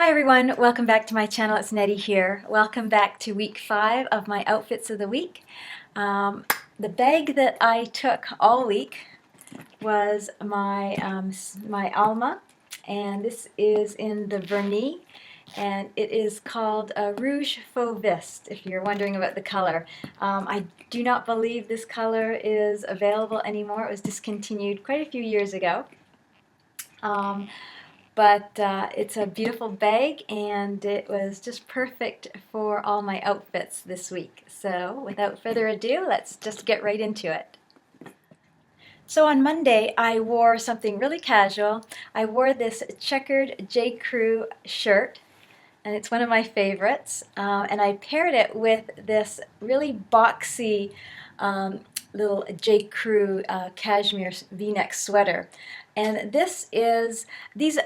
Hi everyone, welcome back to my channel. It's Nettie here. Welcome back to week 5 of my outfits of the week. The bag that I took all week was my Alma, and this is in the vernis, and it is called Rouge Faux Viste, if you're wondering about the color. I do not believe this color is available anymore. It was discontinued quite a few years ago. But it's a beautiful bag, and it was just perfect for all my outfits this week. So without further ado, let's just get right into it. So on Monday, I wore something really casual. I wore this checkered J. Crew shirt, and it's one of my favorites. And I paired it with this really boxy little J. Crew cashmere V-neck sweater. And these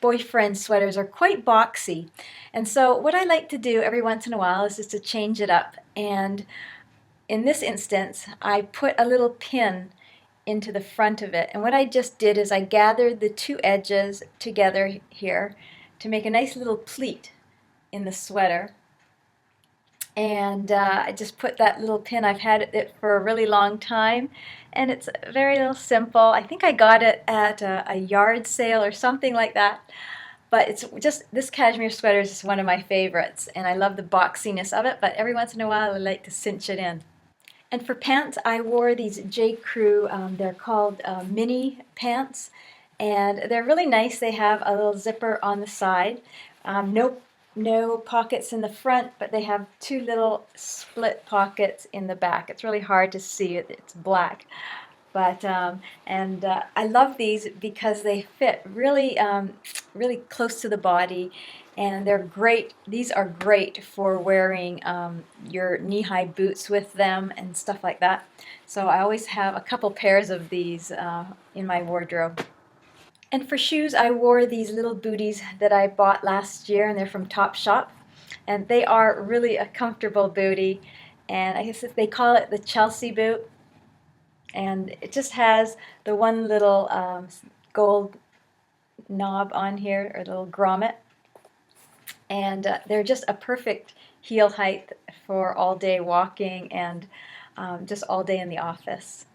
boyfriend sweaters are quite boxy. And so what I like to do every once in a while is just to change it up. And in this instance, I put a little pin into the front of it. And what I just did is I gathered the two edges together here to make a nice little pleat in the sweater. And I just put that little pin. I've had it for a really long time, and it's very little simple. I think I got it at a yard sale or something like that. But it's just, this cashmere sweater is just one of my favorites, and I love the boxiness of it, but every once in a while I like to cinch it in. And for pants, I wore these J. Crew, they're called mini pants, and they're really nice. They have a little zipper on the side. No pockets in the front, but they have two little split pockets in the back. It's really hard to see it. It's black. But I love these because they fit really really close to the body, and they're great. These are great for wearing your knee-high boots with them and stuff like that. So I always have a couple pairs of these in my wardrobe. And for shoes, I wore these little booties that I bought last year, and they're from Topshop. And they are really a comfortable bootie. And I guess they call it the Chelsea boot. And it just has the one little gold knob on here, or little grommet. And they're just a perfect heel height for all day walking and just all day in the office.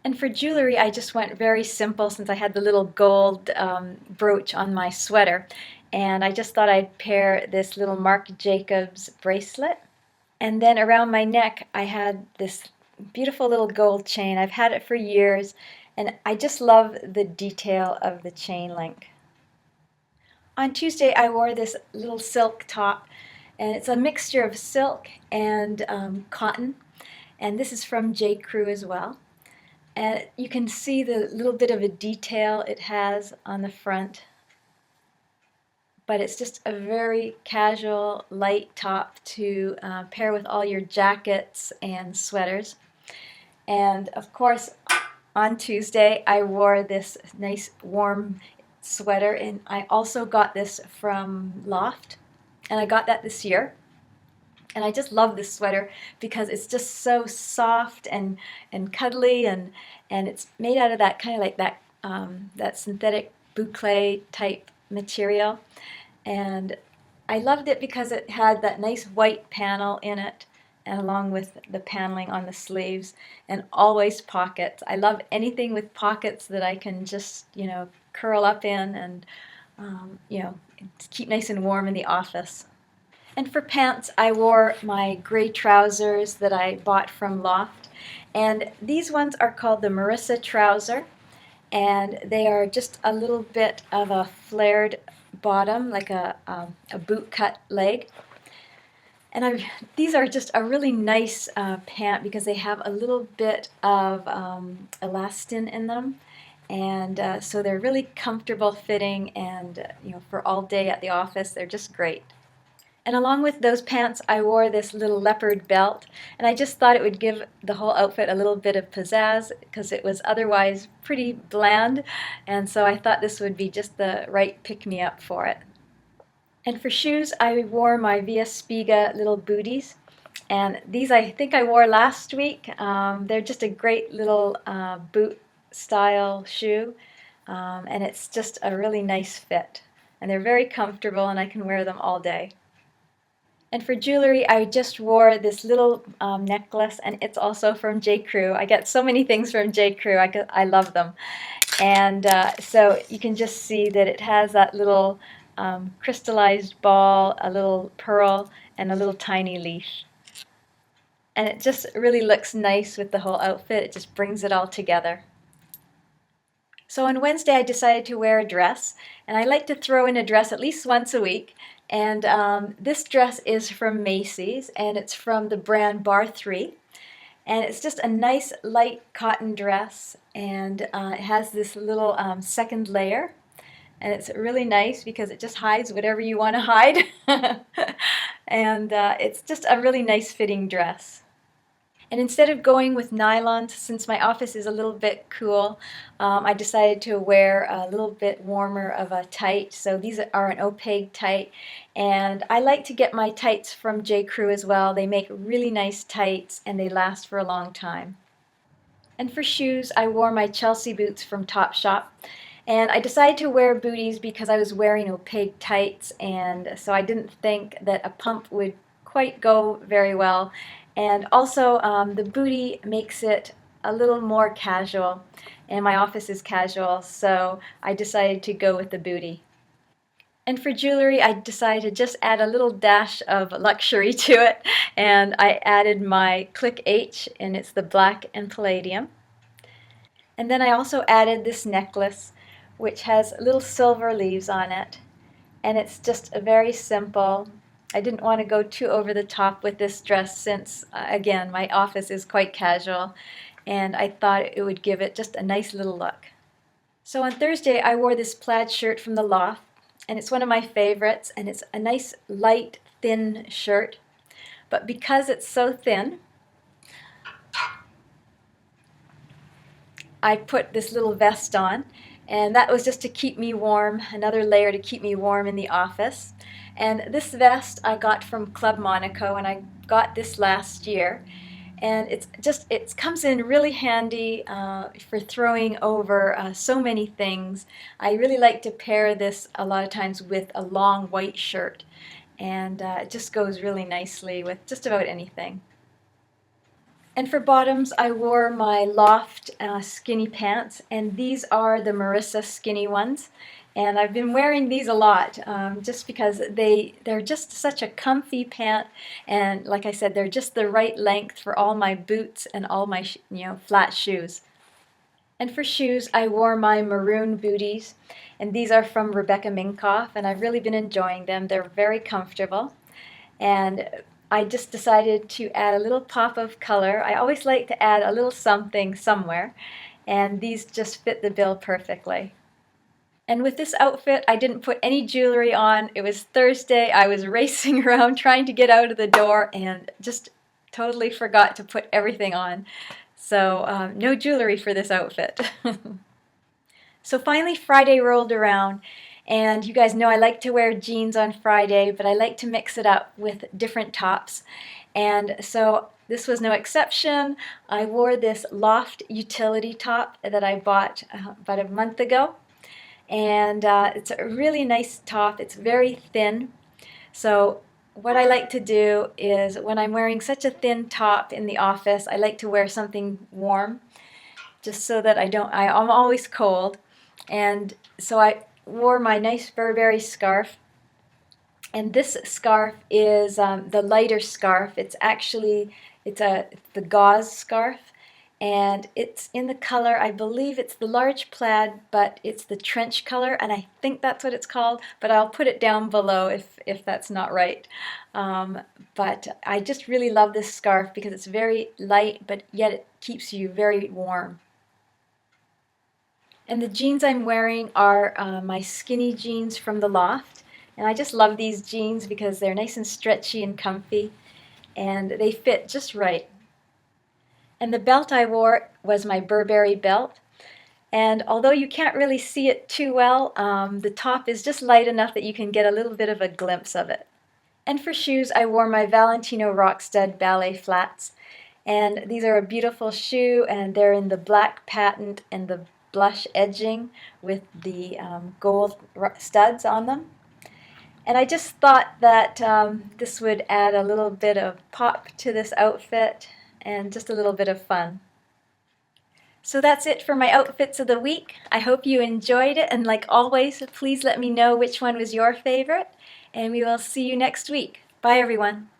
And for jewelry, I just went very simple since I had the little gold brooch on my sweater. And I just thought I'd pair this little Marc Jacobs bracelet. And then around my neck, I had this beautiful little gold chain. I've had it for years, and I just love the detail of the chain link. On Tuesday, I wore this little silk top, and it's a mixture of silk and cotton. And this is from J. Crew as well. And you can see the little bit of a detail it has on the front. But it's just a very casual, light top to pair with all your jackets and sweaters. And of course, on Tuesday, I wore this nice warm sweater, and I also got this from Loft, and I got that this year. And I just love this sweater because it's just so soft and cuddly, and it's made out of that kind of like that synthetic boucle type material. And I loved it because it had that nice white panel in it, and along with the paneling on the sleeves, and always pockets. I love anything with pockets that I can just, curl up in and, keep nice and warm in the office. And for pants, I wore my gray trousers that I bought from Loft. And these ones are called the Marissa trouser. And they are just a little bit of a flared bottom, like a boot cut leg. And these are just a really nice pant because they have a little bit of elastin in them. And so they're really comfortable fitting, and for all day at the office, they're just great. And along with those pants, I wore this little leopard belt, and I just thought it would give the whole outfit a little bit of pizzazz because it was otherwise pretty bland, and so I thought this would be just the right pick-me-up for it. And for shoes, I wore my Via Spiga little booties, and these I think I wore last week. They're just a great little boot style shoe, and it's just a really nice fit. and they're very comfortable and I can wear them all day. And for jewelry, I just wore this little necklace, and it's also from J. Crew. I get so many things from J. Crew. I love them. And so you can just see that it has that little crystallized ball, a little pearl, and a little tiny leaf. And it just really looks nice with the whole outfit. It just brings it all together. So on Wednesday, I decided to wear a dress, and I like to throw in a dress at least once a week. And this dress is from Macy's, and it's from the brand Bar 3. And it's just a nice light cotton dress, and it has this little second layer. And it's really nice because it just hides whatever you want to hide. And it's just a really nice fitting dress. And instead of going with nylons, since my office is a little bit cool, I decided to wear a little bit warmer of a tight. So these are an opaque tight, and I like to get my tights from J. Crew as well. They make really nice tights and they last for a long time. And for shoes, I wore my Chelsea boots from Topshop. And I decided to wear booties because I was wearing opaque tights, and so I didn't think that a pump would quite go very well. And also, the bootie makes it a little more casual, and my office is casual, so I decided to go with the bootie. And for jewelry, I decided to just add a little dash of luxury to it, and I added my Click H, and it's the black and palladium. And then I also added this necklace, which has little silver leaves on it, and it's just a very simple. I didn't want to go too over the top with this dress since, again, my office is quite casual, and I thought it would give it just a nice little look. So on Thursday, I wore this plaid shirt from the Loft, and it's one of my favorites, and it's a nice, light, thin shirt. But because it's so thin, I put this little vest on, and that was just to keep me warm, another layer to keep me warm in the office. And this vest I got from Club Monaco, and I got this last year. And it comes in really handy for throwing over so many things. I really like to pair this a lot of times with a long white shirt, and it just goes really nicely with just about anything. And for bottoms, I wore my Loft skinny pants, and these are the Marissa skinny ones. And I've been wearing these a lot just because they're just such a comfy pant, and like I said, they're just the right length for all my boots and all my flat shoes. And for shoes, I wore my maroon booties, and these are from Rebecca Minkoff, and I've really been enjoying them. They're very comfortable, and I just decided to add a little pop of color. I always like to add a little something somewhere, and these just fit the bill perfectly. And with this outfit, I didn't put any jewelry on. It was Thursday. I was racing around trying to get out of the door and just totally forgot to put everything on. So no jewelry for this outfit. So finally Friday rolled around, and you guys know I like to wear jeans on Friday, but I like to mix it up with different tops. And so this was no exception. I wore this Loft utility top that I bought about a month ago. And it's a really nice top. It's very thin. So what I like to do is when I'm wearing such a thin top in the office, I like to wear something warm just so that I'm always cold. And so I wore my nice Burberry scarf. And this scarf is the lighter scarf. It's the gauze scarf. And it's in the color, I believe it's the large plaid, but it's the trench color, and I think that's what it's called, but I'll put it down below if that's not right. But I just really love this scarf because it's very light, but yet it keeps you very warm. And the jeans I'm wearing are my skinny jeans from the Loft, and I just love these jeans because they're nice and stretchy and comfy, and they fit just right. And the belt I wore was my Burberry belt. And although you can't really see it too well, the top is just light enough that you can get a little bit of a glimpse of it. And for shoes, I wore my Valentino Rockstud ballet flats. And these are a beautiful shoe, and they're in the black patent and the blush edging with the gold studs on them. And I just thought that this would add a little bit of pop to this outfit and just a little bit of fun. So that's it for my outfits of the week. I hope you enjoyed it, and like always, please let me know which one was your favorite, and we will see you next week. Bye everyone.